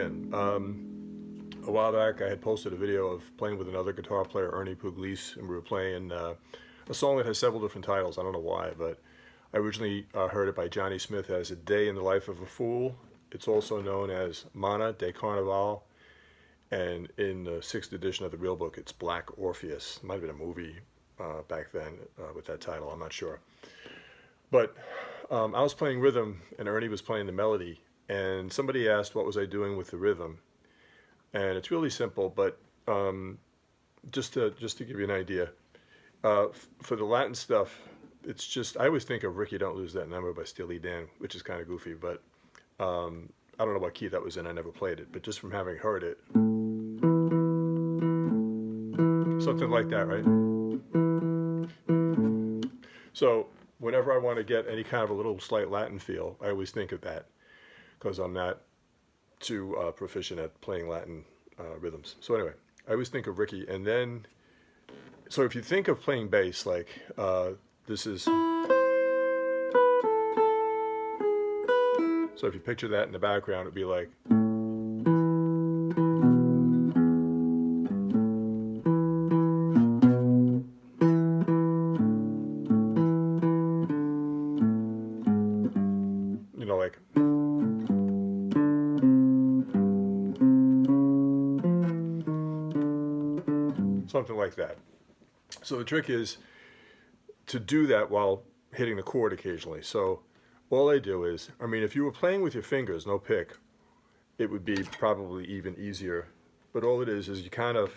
again. A while back I had posted a video of playing with another guitar player, Ernie Pugliese, and we were playing a song that has several different titles. I don't know why, but I originally heard it by Johnny Smith as A Day in the Life of a Fool. It's also known as Mana de Carnaval, and in the 6th edition of the real book it's Black Orpheus. It might have been a movie back then with that title, I'm not sure. But I was playing rhythm and Ernie was playing the melody, and somebody asked what was I doing with the rhythm. And it's really simple, but just to give you an idea, for the Latin stuff, it's just, I always think of Ricky Don't Lose That Number by Steely Dan, which is kind of goofy, but I don't know what key that was in, I never played it, but just from having heard it, something like that, right? So whenever I want to get any kind of a little slight Latin feel, I always think of that, because I'm not too proficient at playing Latin rhythms. So anyway, I always think of Ricky, and then, so if you think of playing bass, like this is, so if you picture that in the background, it'd be like, you know, like, something like that. So the trick is to do that while hitting the chord occasionally. So all I do is, I mean, if you were playing with your fingers, no pick, it would be probably even easier. But all it is you kind of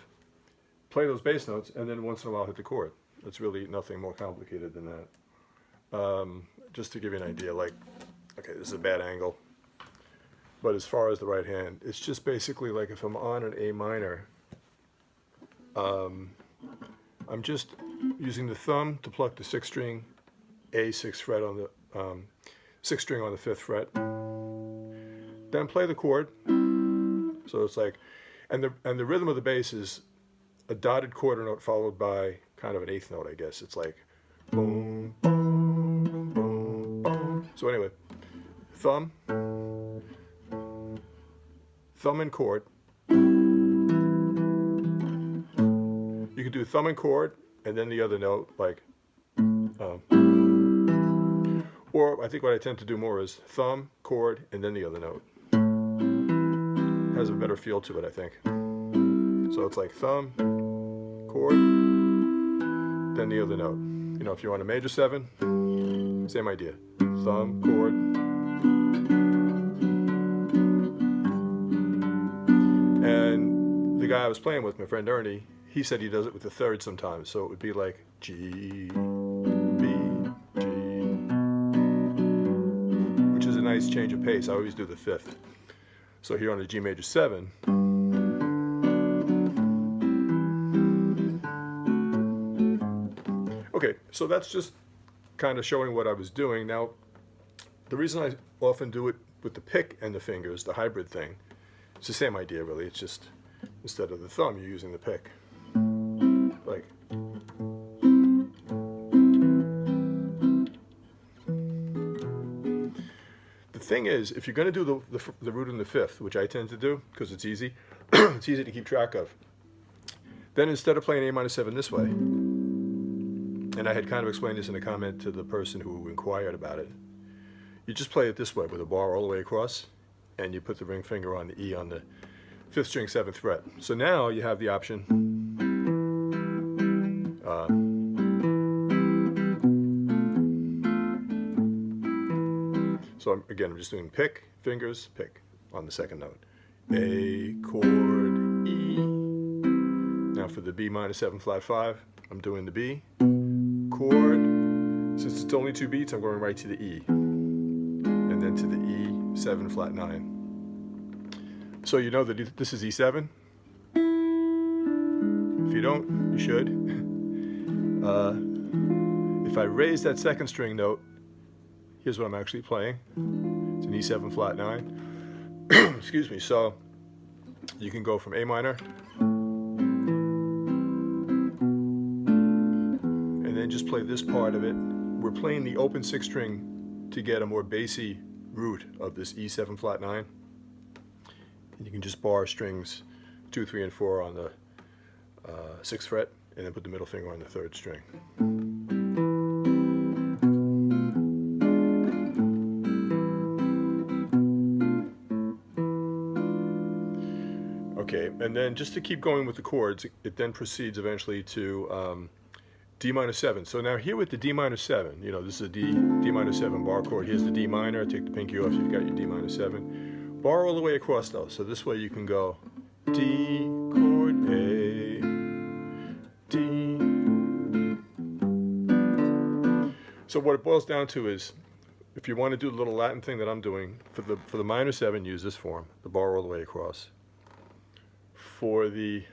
play those bass notes and then once in a while hit the chord. It's really nothing more complicated than that. Just to give you an idea, like, okay, this is a bad angle, but as far as the right hand, it's just basically like if I'm on an A minor, I'm just using the thumb to pluck the 6th string, A6 fret on the 6th string on the 5th fret, then play the chord. So it's like, and the rhythm of the bass is a dotted quarter note followed by kind of an 8th note, I guess. It's like boom, boom, boom, boom. So anyway, thumb and chord. You can do thumb and chord and then the other note, like, or I think what I tend to do more is thumb, chord, and then the other note. Has a better feel to it, I think. So it's like thumb, chord, then the other note. You know, if you're on a major 7, same idea. Thumb, chord. And the guy I was playing with, my friend Ernie, he said he does it with the 3rd sometimes. So it would be like G, B, G, which is a nice change of pace. I always do the 5th. So here on a G major 7, okay, so that's just kind of showing what I was doing. Now, the reason I often do it with the pick and the fingers, the hybrid thing, it's the same idea really. It's just instead of the thumb, you're using the pick. Like, the thing is, if you're going to do the root in the 5th, which I tend to do because it's easy, it's easy to keep track of, then instead of playing A minor 7 this way, and I had kind of explained this in a comment to the person who inquired about it, you just play it this way with a bar all the way across, and you put the ring finger on the E on the 5th string 7th fret. So now you have the option. So again, I'm just doing pick, fingers, pick on the 2nd note. A, chord, E. Now for the B minor 7 flat 5, I'm doing the B, chord. Since it's only 2 beats, I'm going right to the E. And then to the E 7 flat 9. So you know that this is E7. If you don't, you should. If I raise that 2nd string note, here's what I'm actually playing. It's an E7 flat 9. Excuse me. So you can go from A minor and then just play this part of it. We're playing the open 6th string to get a more bassy root of this E7 flat 9. You can just bar strings 2, 3, and 4 on the 6th fret, and then put the middle finger on the 3rd string. Okay, and then just to keep going with the chords, it then proceeds eventually to D minor 7. So now here with the D minor 7, you know, this is a D minor 7 bar chord. Here's the D minor. Take the pinky off, you've got your D minor 7. Bar all the way across though, so this way you can go D, chord, A, D. So what it boils down to is, if you want to do the little Latin thing that I'm doing, for the minor 7, use this form, the bar all the way across. For the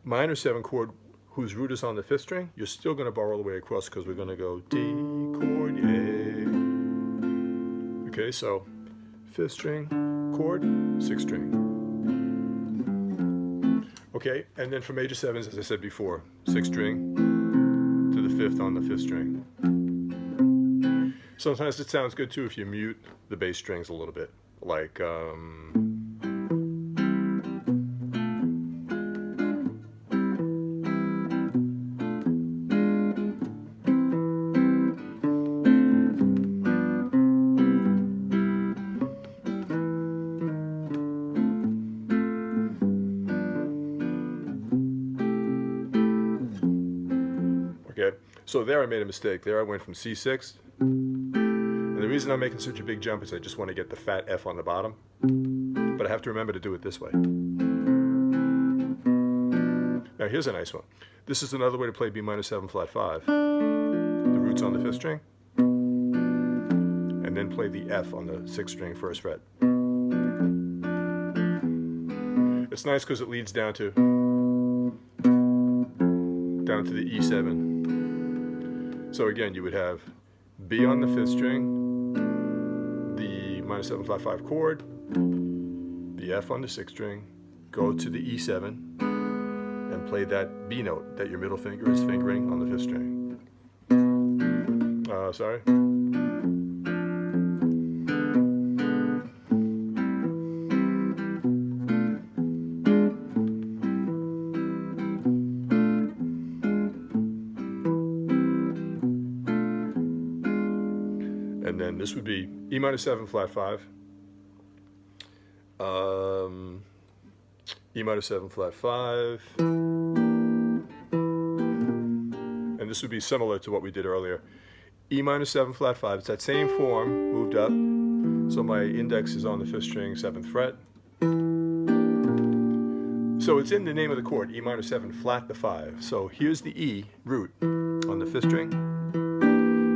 minor 7 chord, whose root is on the 5th string, you're still going to bar all the way across because we're going to go D, chord, A. Okay, so 5th string, chord, 6th string. Okay, and then for major 7s, as I said before, 6th string to the 5th on the 5th string. Sometimes it sounds good too if you mute the bass strings a little bit, like okay, so there I made a mistake. There I went from C6, and the reason I'm making such a big jump is I just want to get the fat F on the bottom, but I have to remember to do it this way. Now here's a nice one. This is another way to play B minor 7 flat 5. The root's on the 5th string, and then play the F on the 6th string 1st fret. It's nice because it leads down to the E7. So again, you would have B on the 5th string, the minor 7 flat 5 chord, the F on the 6th string, go to the E7, and play that B note that your middle finger is fingering on the 5th string. Sorry. And then this would be E minor 7 flat 5, E minor 7 flat 5, and this would be similar to what we did earlier. E minor 7 flat 5, it's that same form, moved up, so my index is on the 5th string, 7th fret. So it's in the name of the chord, E minor 7 flat the 5. So here's the E root on the 5th string.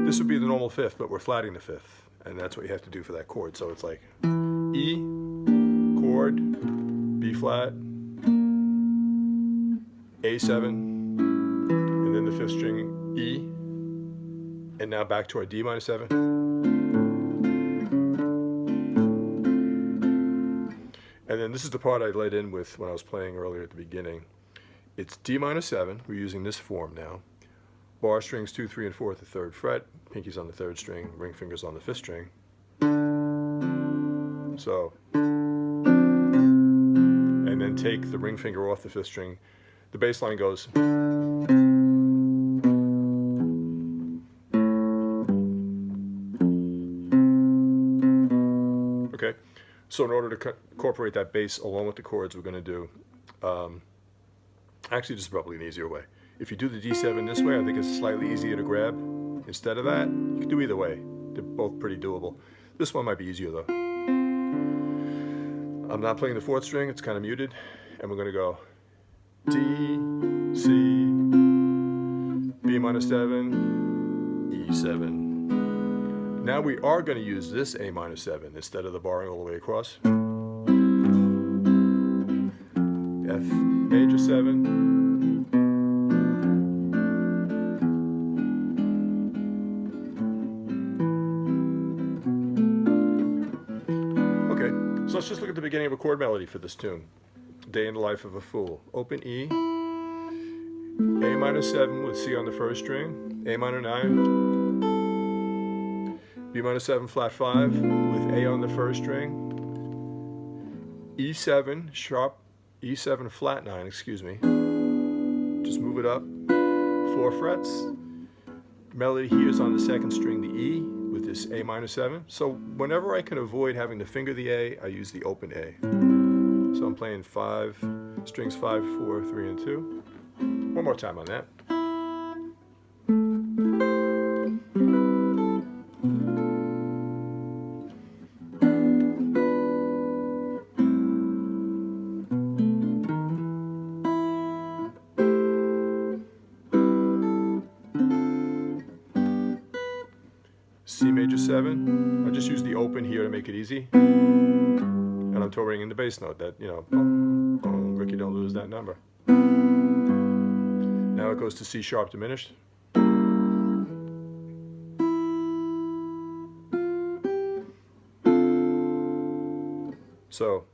This would be the normal 5th, but we're flatting the 5th, and that's what you have to do for that chord. So it's like E, chord, B flat, A7, and then the 5th string E, and now back to our D minor 7. And then this is the part I led in with when I was playing earlier at the beginning. It's D minor 7, we're using this form now. Bar strings 2, 3, and 4 at the 3rd fret, pinkies on the 3rd string, ring fingers on the 5th string. So, and then take the ring finger off the 5th string. The bass line goes. Okay, so in order to incorporate that bass along with the chords, we're going to do, actually this is probably an easier way. If you do the D7 this way, I think it's slightly easier to grab. Instead of that, you can do either way. They're both pretty doable. This one might be easier though. I'm not playing the 4th string, it's kind of muted, and we're going to go D, C, B minor 7, E7. Now we are going to use this A minor 7 instead of the barring all the way across. F major 7. So let's just look at the beginning of a chord melody for this tune. Day in the Life of a Fool. Open E, A minor 7 with C on the 1st string, A minor 9, B minor 7 flat 5 with A on the 1st string, E7 sharp, E7 flat 9, excuse me. Just move it up 4 frets. Melody here is on the second string, the E, with this A minor 7. So whenever I can avoid having to finger the A, I use the open A. So I'm playing strings 5, 4, 3, and 2. One more time on that. C major 7. I just use the open here to make it easy. And I'm touring in the bass note that, you know, boom, boom, Ricky, don't lose that number. Now it goes to C sharp diminished. So,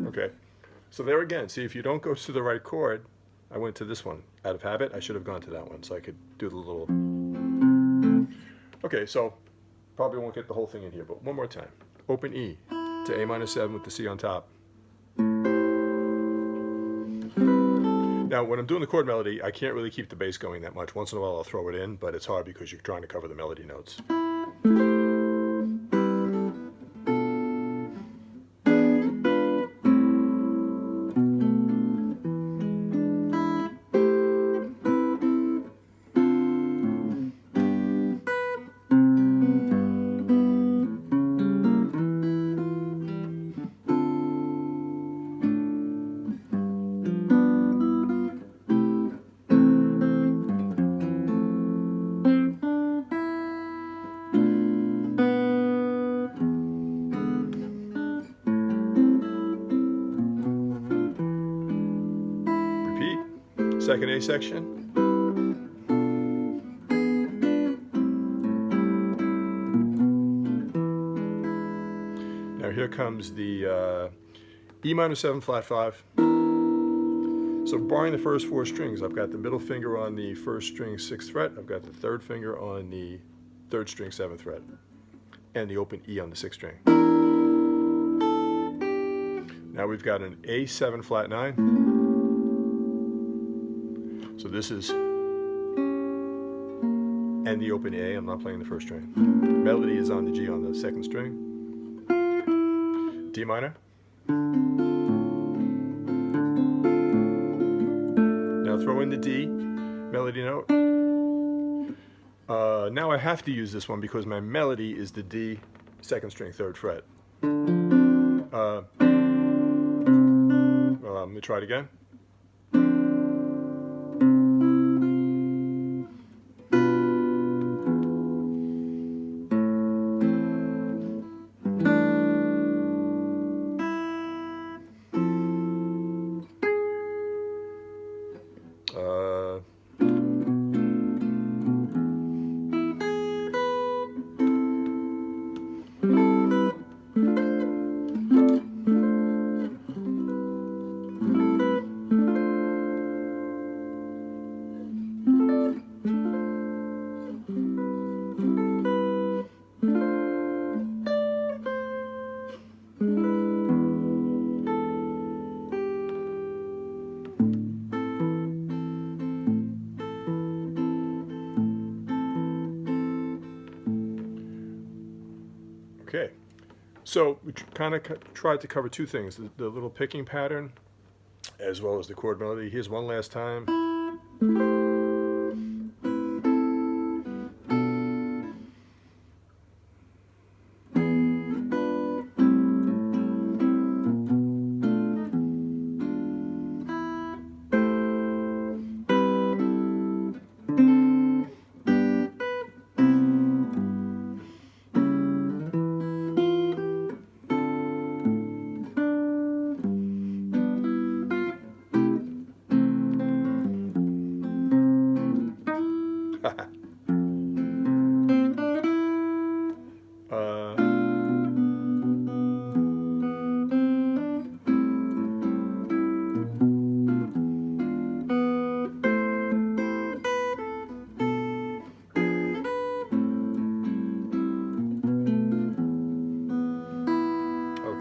okay. So there again, see, if you don't go to the right chord, I went to this one. Out of habit, I should have gone to that one so I could do the little... Okay, so probably won't get the whole thing in here, but one more time. Open E to A minor 7 with the C on top. Now, when I'm doing the chord melody, I can't really keep the bass going that much. Once in a while I'll throw it in, but it's hard because you're trying to cover the melody notes. Second A section. Now here comes the E minor 7 flat 5. So barring the first 4 strings, I've got the middle finger on the first string 6th fret, I've got the third finger on the 3rd string 7th fret, and the open E on the 6th string. Now we've got an A7 flat 9. So this is, and the open A, I'm not playing the first string. Melody is on the G on the 2nd string. D minor. Now throw in the D, melody note. Now I have to use this one because my melody is the D, 2nd string, 3rd fret. Let me try it again. Okay, so we kind of tried to cover 2 things, the little picking pattern as well as the chord melody. Here's one last time.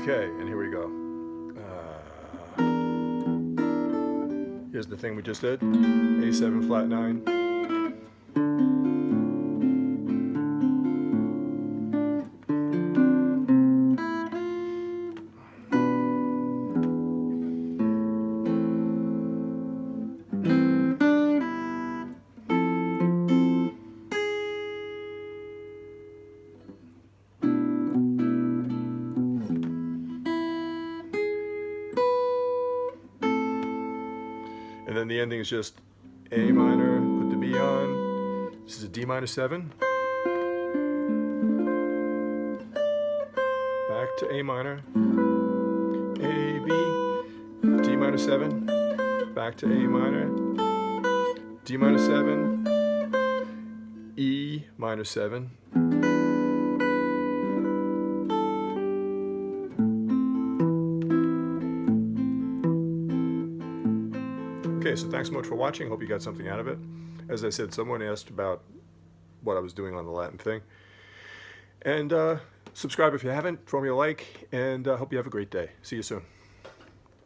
Okay, and here we go. Here's the thing we just did. A7 flat 9. And then the ending is just A minor, put the B on. This is a D minor 7. Back to A minor. A, B, D minor 7. Back to A minor. D minor 7. E minor 7. Okay, so thanks so much for watching. Hope you got something out of it. As I said, someone asked about what I was doing on the Latin thing. And subscribe if you haven't, throw me a like, and hope you have a great day. See you soon.